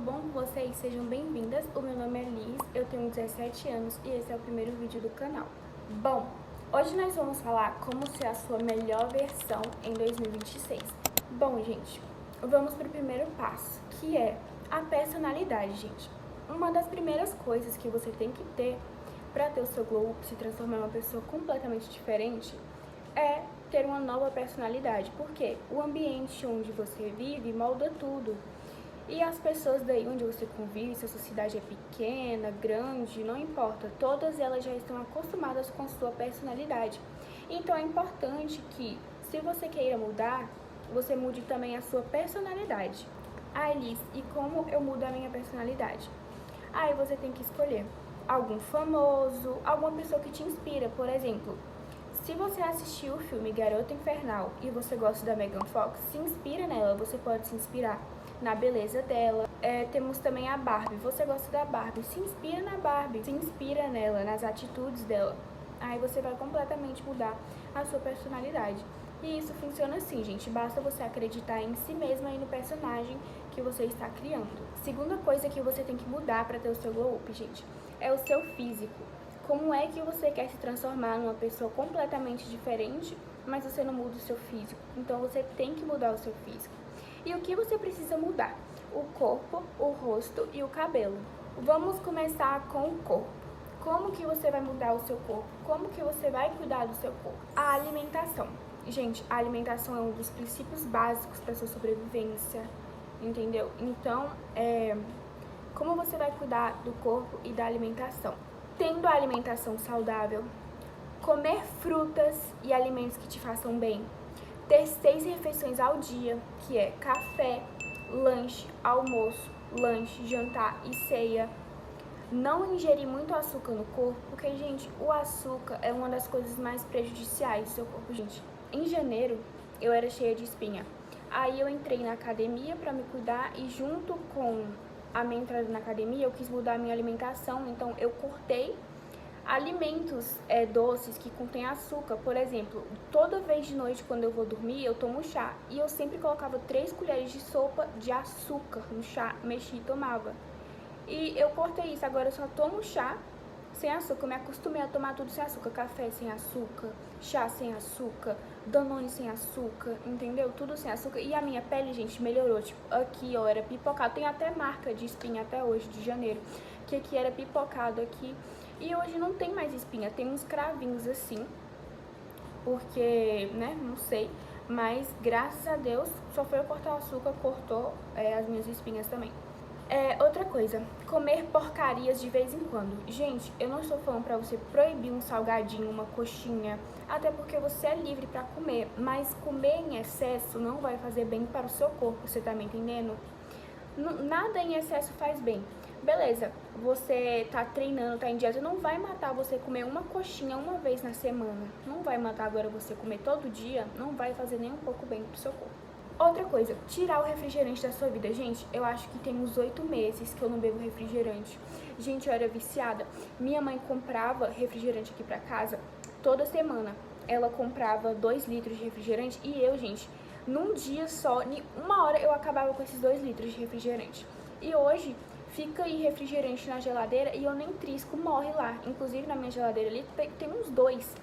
bom com vocês? Sejam bem-vindas. O meu nome é Liz, eu tenho 17 anos e esse é o primeiro vídeo do canal. Bom, hoje nós vamos falar como ser a sua melhor versão em 2026. Bom, gente, vamos para o primeiro passo, que é a personalidade, gente. Uma das primeiras coisas que você tem que ter para ter o seu glow up, se transformar em uma pessoa completamente diferente, é ter uma nova personalidade, porque o ambiente onde você vive molda tudo. E as pessoas daí onde você convive, se a sua cidade é pequena, grande, não importa, todas elas já estão acostumadas com a sua personalidade. Então é importante que, se você queira mudar, você mude também a sua personalidade. Ah, Elis, e como eu mudo a minha personalidade? Aí você tem que escolher algum famoso, alguma pessoa que te inspira. Por exemplo, se você assistiu o filme Garota Infernal e você gosta da Megan Fox, se inspira nela, você pode se inspirar na beleza dela. Temos também a Barbie, você gosta da Barbie, se inspira na Barbie, se inspira nela, nas atitudes dela. Aí você vai completamente mudar a sua personalidade. E isso funciona assim, gente, basta você acreditar em si mesma e no personagem que você está criando. Segunda coisa que você tem que mudar para ter o seu glow up, gente, é o seu físico. Como é que você quer se transformar numa pessoa completamente diferente, mas você não muda o seu físico? Então você tem que mudar o seu físico. E o que você precisa mudar? O corpo, o rosto e o cabelo. Vamos começar com o corpo. Como que você vai mudar o seu corpo? Como que você vai cuidar do seu corpo? A alimentação. Gente, a alimentação é um dos princípios básicos para sua sobrevivência, entendeu? Então, como você vai cuidar do corpo e da alimentação? Tendo a alimentação saudável, comer frutas e alimentos que te façam bem, ter 6 refeições ao dia, que é café, lanche, almoço, lanche, jantar e ceia. Não ingerir muito açúcar no corpo, porque, gente, o açúcar é uma das coisas mais prejudiciais do seu corpo, gente. Em janeiro, eu era cheia de espinha. Aí eu entrei na academia para me cuidar e junto com a minha entrada na academia, eu quis mudar a minha alimentação, então eu cortei alimentos doces que contêm açúcar. Por exemplo, toda vez de noite quando eu vou dormir, eu tomo chá. E eu sempre colocava 3 colheres de sopa de açúcar no chá, mexi e tomava. E eu cortei isso, agora eu só tomo chá sem açúcar. Eu me acostumei a tomar tudo sem açúcar. Café sem açúcar, chá sem açúcar, Danone sem açúcar, entendeu? Tudo sem açúcar. E a minha pele, gente, melhorou. Tipo, aqui, ó, era pipocado. Tem até marca de espinha até hoje, de janeiro, que aqui era pipocado aqui. E hoje não tem mais espinha, tem uns cravinhos assim, porque, né, não sei, mas graças a Deus, só foi eu cortar o açúcar, cortou as minhas espinhas também. Outra coisa, comer porcarias de vez em quando. Gente, eu não estou falando pra você proibir um salgadinho, uma coxinha, até porque você é livre pra comer, mas comer em excesso não vai fazer bem para o seu corpo, você tá me entendendo? Nada em excesso faz bem. Beleza, você tá treinando, tá em dieta, não vai matar você comer uma coxinha uma vez na semana. Não vai matar agora você comer todo dia, não vai fazer nem um pouco bem pro seu corpo. Outra coisa, tirar o refrigerante da sua vida. Gente, eu acho que tem uns 8 meses que eu não bebo refrigerante. Gente, eu era viciada. Minha mãe comprava refrigerante aqui pra casa toda semana. Ela comprava 2 litros de refrigerante e eu, gente, num dia só, em 1 hora eu acabava com esses 2 litros de refrigerante. E hoje fica aí refrigerante na geladeira e eu nem trisco, morre lá. Inclusive na minha geladeira ali tem uns 2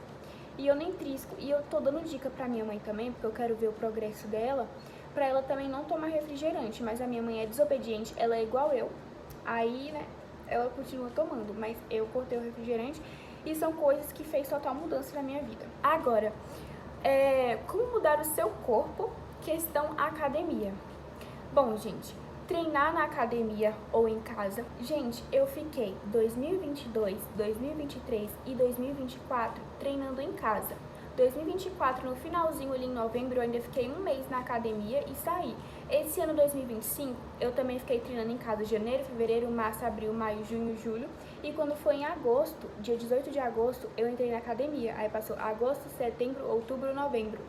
e eu nem trisco. E eu tô dando dica pra minha mãe também, porque eu quero ver o progresso dela, pra ela também não tomar refrigerante. Mas a minha mãe é desobediente, ela é igual eu. Aí, né, ela continua tomando, mas eu cortei o refrigerante e são coisas que fez total mudança na minha vida. Agora, como mudar o seu corpo? Questão academia. Bom, gente, treinar na academia ou em casa. Gente, eu fiquei 2022, 2023 e 2024 treinando em casa. 2024, no finalzinho ali em novembro, eu ainda fiquei 1 mês na academia e saí. Esse ano 2025, eu também fiquei treinando em casa janeiro, fevereiro, março, abril, maio, junho, julho. E quando foi em agosto, dia 18 de agosto, eu entrei na academia. Aí passou agosto, setembro, outubro, novembro.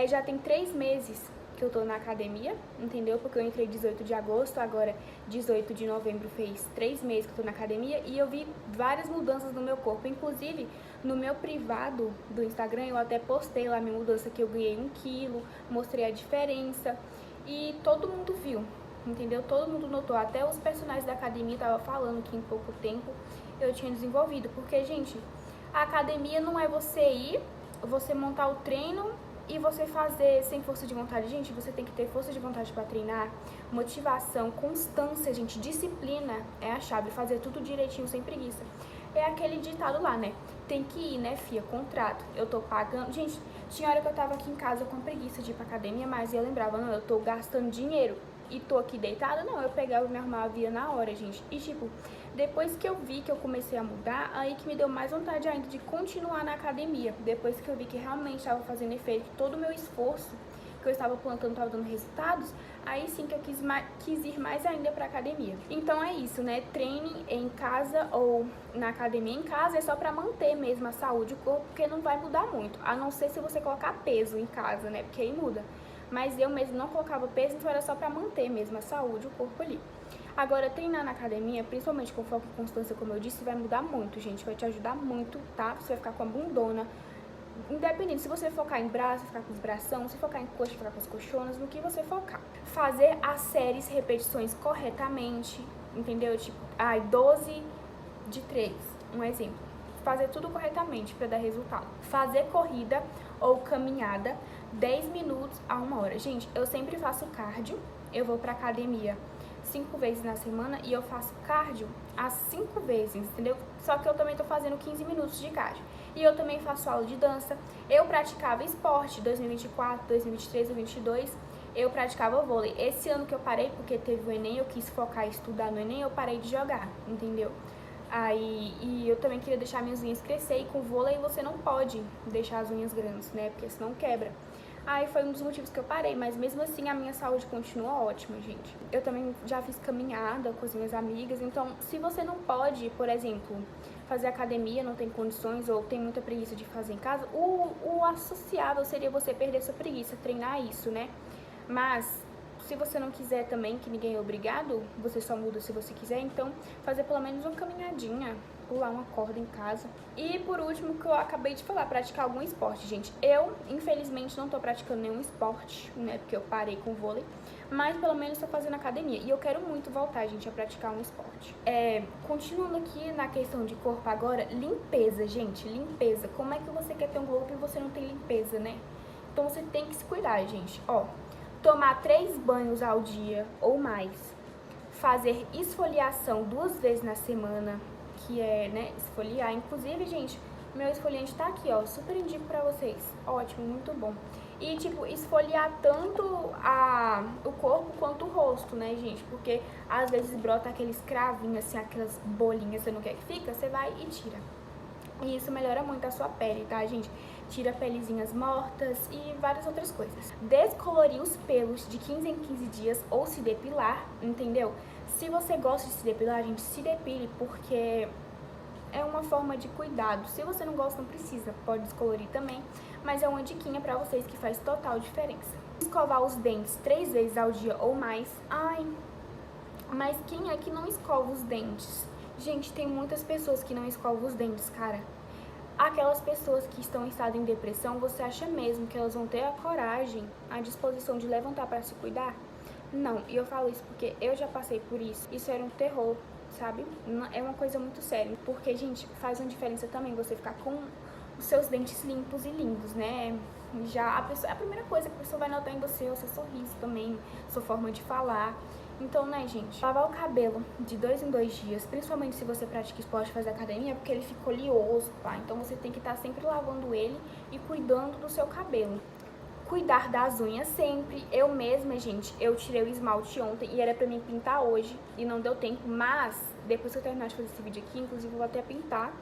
Já tem 3 meses que eu tô na academia, entendeu? Porque eu entrei 18 de agosto, agora 18 de novembro fez 3 meses que eu tô na academia e eu vi várias mudanças no meu corpo. Inclusive, no meu privado do Instagram, eu até postei lá minha mudança, que eu ganhei 1 quilo, mostrei a diferença e todo mundo viu. entendeu? Todo mundo notou, até os personagens da academia estavam falando que em pouco tempo eu tinha desenvolvido, porque, gente, a academia não é você ir, você montar o treino e você fazer sem força de vontade. Gente, você tem que ter força de vontade para treinar, motivação, constância, gente, disciplina é a chave, fazer tudo direitinho, sem preguiça. É aquele ditado lá, né? Tem que ir, né, fia? Contrato. Eu tô pagando. Gente, tinha hora que eu tava aqui em casa com preguiça de ir pra academia, mas eu lembrava, não, eu tô gastando dinheiro e tô aqui deitada. Não, eu pegava e me arrumava, via na hora, gente. E, tipo, depois que eu vi que eu comecei a mudar, aí que me deu mais vontade ainda de continuar na academia. Depois que eu vi que realmente estava fazendo efeito, todo o meu esforço que eu estava plantando estava dando resultados, aí sim que eu quis ir mais ainda pra academia. Então é isso, né? Treine em casa ou na academia em casa é só pra manter mesmo a saúde do corpo, porque não vai mudar muito. A não ser se você colocar peso em casa, né? Porque aí muda. Mas eu mesmo não colocava peso, então era só pra manter mesmo a saúde, o corpo ali. Agora, treinar na academia, principalmente com foco e constância, como eu disse, vai mudar muito, gente. Vai te ajudar muito, tá? Você vai ficar com a bundona. Independente, se você focar em braço, ficar com os bração, se focar em coxa, ficar com as coxonas, no que você focar. Fazer as séries, repetições corretamente, entendeu? Tipo, 12 de 3, um exemplo. Fazer tudo corretamente para dar resultado. Fazer corrida ou caminhada 10 minutos a 1 hora. Gente, eu sempre faço cardio, eu vou pra academia 5 vezes na semana e eu faço cardio as 5 vezes, entendeu? Só que eu também tô fazendo 15 minutos de cardio. E eu também faço aula de dança. Eu praticava esporte 2024, 2023, 2022. Eu praticava vôlei. Esse ano que eu parei, porque teve o Enem, eu quis focar em estudar no Enem, eu parei de jogar, entendeu? E eu também queria deixar minhas unhas crescer, e com vôlei você não pode deixar as unhas grandes, né? Porque senão quebra. Aí foi um dos motivos que eu parei, mas mesmo assim a minha saúde continua ótima, gente. Eu também já fiz caminhada com as minhas amigas, então se você não pode, por exemplo, fazer academia, não tem condições ou tem muita preguiça de fazer em casa, o associável seria você perder sua preguiça, treinar isso, né? Mas se você não quiser também, que ninguém é obrigado, você só muda se você quiser, então fazer pelo menos uma caminhadinha, pular uma corda em casa. E por último, que eu acabei de falar, praticar algum esporte, gente. Eu, infelizmente, não tô praticando nenhum esporte, né, porque eu parei com o vôlei, mas pelo menos tô fazendo academia. E eu quero muito voltar, gente, a praticar um esporte. Continuando aqui na questão de corpo agora, limpeza, gente, limpeza. Como é que você quer ter um corpo e você não tem limpeza, né? Então você tem que se cuidar, gente. Ó, tomar 3 banhos ao dia ou mais. Fazer esfoliação 2 vezes na semana, que é, né, esfoliar. Inclusive, gente, meu esfoliante tá aqui, ó, super indico pra vocês. Ótimo, muito bom. E, tipo, esfoliar tanto o corpo quanto o rosto, né, gente? Porque às vezes brota aqueles cravinhos, assim, aquelas bolinhas, você não quer que fica, você vai e tira. E isso melhora muito a sua pele, tá, gente? Tira pelezinhas mortas e várias outras coisas. Descolorir os pelos de 15 em 15 dias ou se depilar, entendeu? Se você gosta de se depilar, gente, se depile, porque é uma forma de cuidado. Se você não gosta, não precisa, pode descolorir também, mas é uma diquinha pra vocês que faz total diferença. Escovar os dentes 3 vezes ao dia ou mais. Ai, mas quem é que não escova os dentes? Gente, tem muitas pessoas que não escovam os dentes, cara. Aquelas pessoas que estão em estado de depressão, você acha mesmo que elas vão ter a coragem, a disposição de levantar pra se cuidar? Não, e eu falo isso porque eu já passei por isso. Isso era um terror, sabe? É uma coisa muito séria. Porque, gente, faz uma diferença também você ficar com os seus dentes limpos e lindos, né? Já a primeira coisa que a pessoa vai notar em você é o seu sorriso também, sua forma de falar. Então, né, gente, lavar o cabelo de 2 em 2 dias, principalmente se você pratica esporte, faz academia, porque ele fica oleoso, tá? Então você tem que estar sempre lavando ele e cuidando do seu cabelo. Cuidar das unhas sempre. Eu mesma, gente, eu tirei o esmalte ontem e era pra mim pintar hoje e não deu tempo, mas depois que eu terminar de fazer esse vídeo aqui, inclusive eu vou até pintar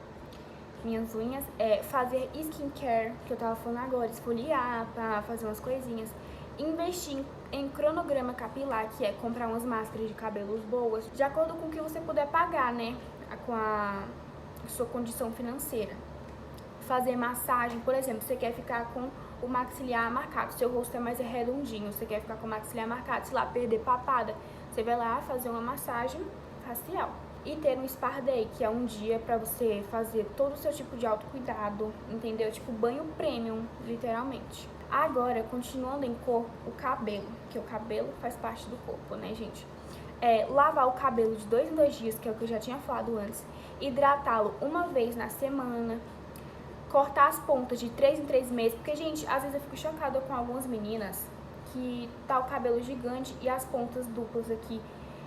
minhas unhas. Fazer skincare, que eu tava falando agora, esfoliar pra fazer umas coisinhas. Investir em cronograma capilar, que é comprar umas máscaras de cabelos boas, de acordo com o que você puder pagar, né, com a sua condição financeira. Fazer massagem, por exemplo, você quer ficar com o maxilar marcado, seu rosto é mais redondinho, você quer ficar com o maxilar marcado, sei lá, perder papada, você vai lá fazer uma massagem facial. E ter um spa day, que é um dia pra você fazer todo o seu tipo de autocuidado, entendeu? Tipo banho premium, literalmente. Agora, continuando em cor, o cabelo, que o cabelo faz parte do corpo, né, gente? Lavar o cabelo de 2 em 2 dias, que é o que eu já tinha falado antes. Hidratá-lo uma vez na semana. Cortar as pontas de 3 em 3 meses, porque, gente, às vezes eu fico chocada com algumas meninas que tá o cabelo gigante e as pontas duplas aqui.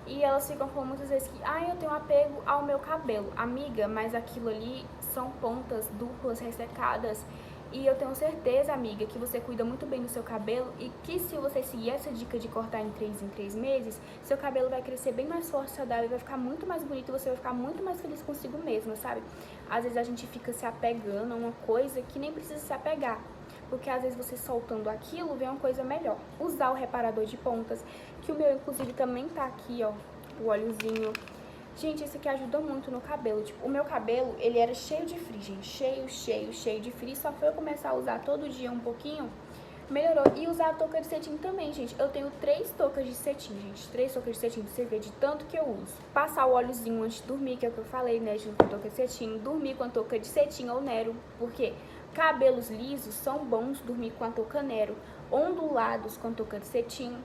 E elas ficam falando muitas vezes que, eu tenho apego ao meu cabelo. Amiga, mas aquilo ali são pontas duplas ressecadas. E eu tenho certeza, amiga, que você cuida muito bem do seu cabelo e que se você seguir essa dica de cortar em 3 meses, seu cabelo vai crescer bem mais forte, saudável, vai ficar muito mais bonito e você vai ficar muito mais feliz consigo mesma, sabe? Às vezes a gente fica se apegando a uma coisa que nem precisa se apegar. Porque às vezes você soltando aquilo, vem uma coisa melhor. Usar o reparador de pontas, que o meu inclusive também tá aqui, ó, o óleozinho. Gente, isso aqui ajuda muito no cabelo. Tipo, o meu cabelo, ele era cheio de frizz, gente. Cheio de frizz. Só foi eu começar a usar todo dia um pouquinho, melhorou. E usar a touca de cetim também, gente. Eu tenho 3 toucas de cetim, gente. 3 toucas de cetim, pra você ver de tanto que eu uso. Passar o óleozinho antes de dormir, que é o que eu falei, né, junto com a touca de cetim. Dormir com a touca de cetim ou Nero, porque cabelos lisos são bons dormir com a touca Nero. Ondulados com a touca de cetim.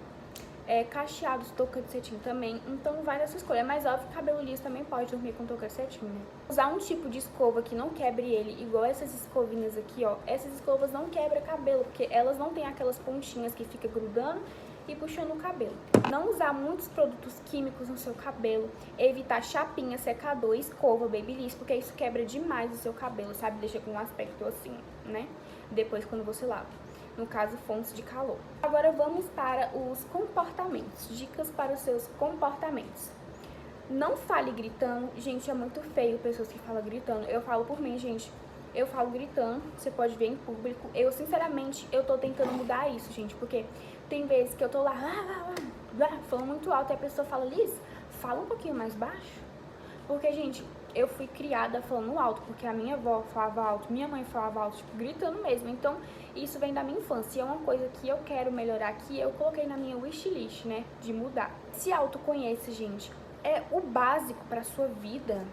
Cacheados, touca de cetim também, então vai dessa escolha. É mais óbvio que cabelo liso também pode dormir com touca de cetim, né? Usar um tipo de escova que não quebre ele, igual essas escovinhas aqui, ó. Essas escovas não quebram cabelo, porque elas não têm aquelas pontinhas que fica grudando e puxando o cabelo. Não usar muitos produtos químicos no seu cabelo, evitar chapinha, secador, escova, babyliss, porque isso quebra demais o seu cabelo, sabe? Deixa com um aspecto assim, né? Depois quando você lava. No caso, fontes de calor. Agora vamos para os comportamentos. Dicas para os seus comportamentos. Não fale gritando. Gente, é muito feio pessoas que falam gritando. Eu falo por mim, gente. Eu falo gritando, você pode ver em público. Eu, sinceramente, eu tô tentando mudar isso, gente. Porque tem vezes que eu tô lá, falando muito alto e a pessoa fala, Liz, fala um pouquinho mais baixo. Porque, gente, eu fui criada falando alto, porque a minha avó falava alto, minha mãe falava alto, tipo, gritando mesmo. Então, isso vem da minha infância e é uma coisa que eu quero melhorar, que eu coloquei na minha wishlist, né, de mudar. Se autoconheça, gente, é o básico pra sua vida,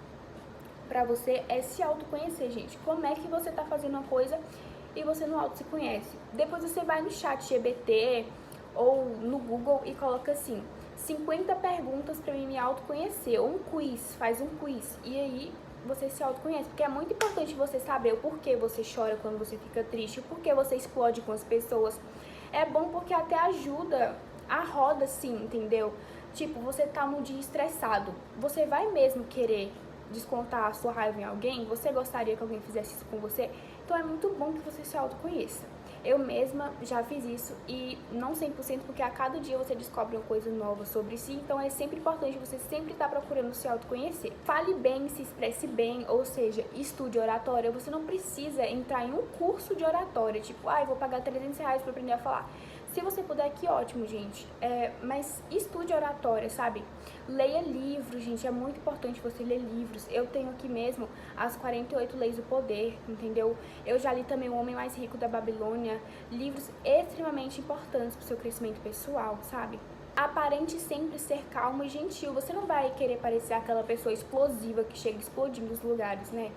pra você, é se autoconhecer, gente. Como é que você tá fazendo uma coisa e você não auto se conhece? Depois você vai no chat GPT ou no Google e coloca assim, 50 perguntas pra mim me autoconhecer, ou um quiz, faz um quiz, e aí você se autoconhece, porque é muito importante você saber o porquê você chora quando você fica triste, o porquê você explode com as pessoas. É bom porque até ajuda a roda, sim, entendeu? Tipo, você tá num dia estressado, você vai mesmo querer descontar a sua raiva em alguém? Você gostaria que alguém fizesse isso com você? Então é muito bom que você se autoconheça. Eu mesma já fiz isso e não 100%, porque a cada dia você descobre uma coisa nova sobre si, então é sempre importante você sempre estar procurando se autoconhecer. Fale bem, se expresse bem, ou seja, estude oratória. Você não precisa entrar em um curso de oratória, tipo, eu vou pagar R$300 para aprender a falar. Se você puder, que ótimo, gente. Mas estude oratória, sabe? Leia livros, gente. É muito importante você ler livros. Eu tenho aqui mesmo as 48 Leis do Poder, entendeu? Eu já li também O Homem Mais Rico da Babilônia. Livros extremamente importantes para o seu crescimento pessoal, sabe? Aparente sempre ser calmo e gentil. Você não vai querer parecer aquela pessoa explosiva que chega explodindo os lugares, né?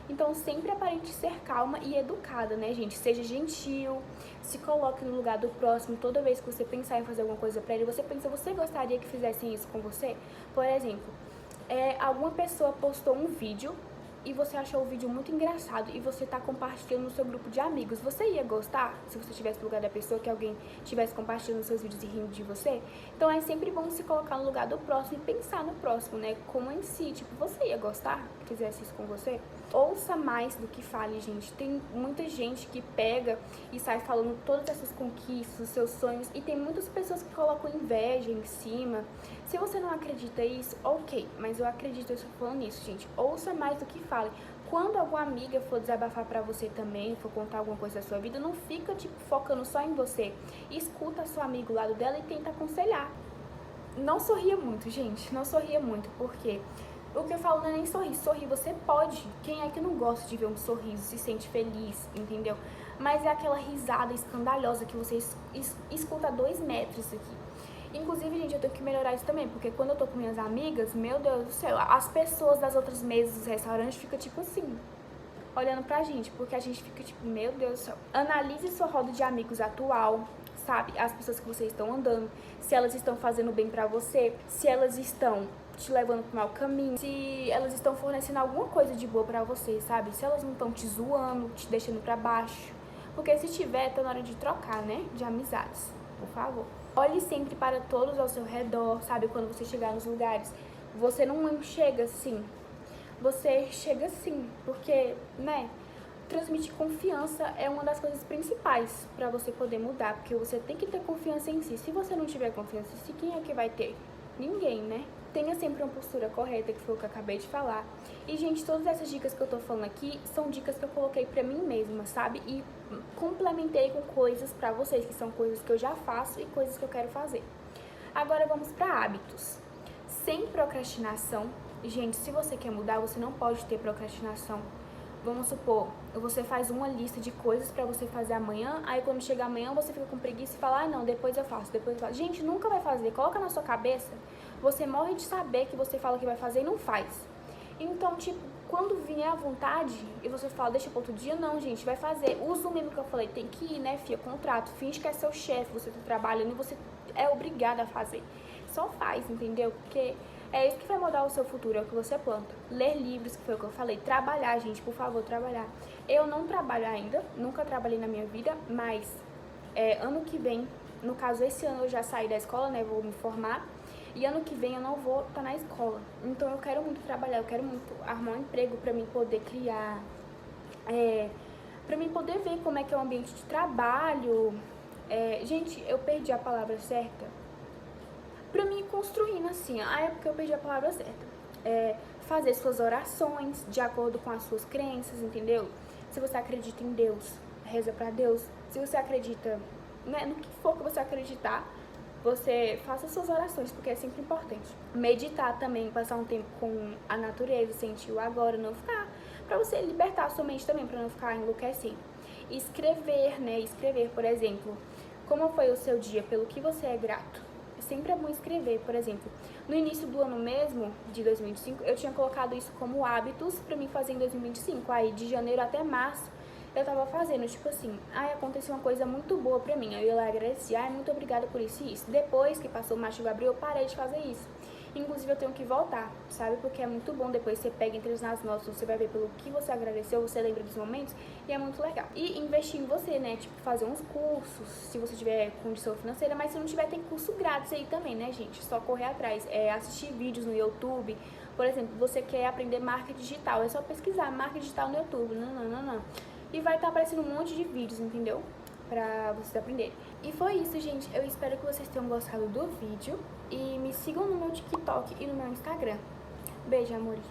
Então, sempre aparente ser calma e educada, né, gente? Seja gentil, se coloque no lugar do próximo. Toda vez que você pensar em fazer alguma coisa pra ele, você pensa, você gostaria que fizessem isso com você? Por exemplo, alguma pessoa postou um vídeo e você achou o vídeo muito engraçado e você tá compartilhando no seu grupo de amigos. Você ia gostar se você estivesse no lugar da pessoa, que alguém estivesse compartilhando seus vídeos e rindo de você? Então, é sempre bom se colocar no lugar do próximo e pensar no próximo, né? Como em si, tipo, você ia gostar que fizesse isso com você? Ouça mais do que fale, gente. Tem muita gente que pega e sai falando todas essas conquistas, os seus sonhos, e tem muitas pessoas que colocam inveja em cima. Se você não acredita nisso, ok, mas eu acredito, eu estou falando nisso, gente. Ouça mais do que fale. Quando alguma amiga for desabafar pra você também, for contar alguma coisa da sua vida, não fica, tipo, focando só em você. Escuta a sua amiga do lado dela e tenta aconselhar. Não sorria muito, gente. Não sorria muito, porque o que eu falo não é nem sorrir. Sorrir você pode. Quem é que não gosta de ver um sorriso, se sente feliz, entendeu? Mas é aquela risada escandalosa que você escuta a 2 metros aqui. Inclusive, gente, eu tenho que melhorar isso também, porque quando eu tô com minhas amigas, meu Deus do céu, as pessoas das outras mesas dos restaurantes ficam tipo assim. olhando pra gente, porque a gente fica tipo, meu Deus do céu. Analise sua roda de amigos atual, sabe? As pessoas que vocês estão andando, se elas estão fazendo bem pra você, se elas estão te levando pro mau caminho, se elas estão fornecendo alguma coisa de boa pra você, sabe? Se elas não estão te zoando, te deixando pra baixo. Porque se tiver, tá na hora de trocar, né? De amizades, por favor. Olhe sempre para todos ao seu redor, sabe? Quando você chegar nos lugares, você não chega assim. Você chega assim, porque, né? Transmitir confiança é uma das coisas principais pra você poder mudar, porque você tem que ter confiança em si. Se você não tiver confiança em si, quem é que vai ter? Ninguém, né? Tenha sempre uma postura correta, que foi o que eu acabei de falar. E, gente, todas essas dicas que eu tô falando aqui são dicas que eu coloquei pra mim mesma, sabe? E complementei com coisas pra vocês, que são coisas que eu já faço e coisas que eu quero fazer. Agora vamos pra hábitos. Sem procrastinação. Gente, se você quer mudar, você não pode ter procrastinação. Vamos supor, você faz uma lista de coisas pra você fazer amanhã, aí quando chega amanhã você fica com preguiça e fala, ah, não, depois eu faço. Gente, nunca vai fazer. Coloca na sua cabeça, você morre de saber que você fala que vai fazer e não faz. Então, tipo, quando vier à vontade e você fala, deixa pra outro dia, não, gente, vai fazer. Usa o mesmo que eu falei, tem que ir, né, fia, contrato, finge que é seu chefe, você tá trabalhando e você é obrigada a fazer. Só faz, entendeu? Porque é isso que vai mudar o seu futuro, é o que você planta. Ler livros, que foi o que eu falei. Trabalhar, gente, por favor, trabalhar. Eu não trabalho ainda, nunca trabalhei na minha vida, mas ano que vem, no caso, esse ano eu já saí da escola, né, vou me formar. E ano que vem eu não vou estar na escola. Então eu quero muito trabalhar, eu quero muito arrumar um emprego pra mim poder criar, pra mim poder ver como é que é o ambiente de trabalho. Gente, eu perdi a palavra certa. Pra mim construindo assim, é porque eu perdi a palavra certa. Fazer suas orações de acordo com as suas crenças, entendeu? Se você acredita em Deus, reza pra Deus. Se você acredita, né, no que for que você acreditar, você faça suas orações, porque é sempre importante. Meditar também, passar um tempo com a natureza, sentir o agora, não ficar, pra você libertar a sua mente também, pra não ficar enlouquecendo. Escrever, né, escrever, por exemplo, como foi o seu dia, pelo que você é grato. Sempre é bom escrever, por exemplo, no início do ano mesmo, de 2025, eu tinha colocado isso como hábitos pra mim fazer em 2025, aí de janeiro até março, eu tava fazendo, tipo assim, aconteceu uma coisa muito boa pra mim, eu ia lá agradecer, muito obrigada por isso e isso. Depois que passou o março e abril, eu parei de fazer isso. Inclusive, eu tenho que voltar, sabe? Porque é muito bom, depois você pega entre nas notas, você vai ver pelo que você agradeceu, você lembra dos momentos, e é muito legal. E investir em você, né? Tipo, fazer uns cursos, se você tiver condição financeira, mas se não tiver, tem curso grátis aí também, né, gente? Só correr atrás, assistir vídeos no YouTube. Por exemplo, você quer aprender marketing digital, é só pesquisar marketing digital no YouTube, não. E vai estar aparecendo um monte de vídeos, entendeu? Pra vocês aprenderem. E foi isso, gente. Eu espero que vocês tenham gostado do vídeo. E me sigam no meu TikTok e no meu Instagram. Beijo, amores.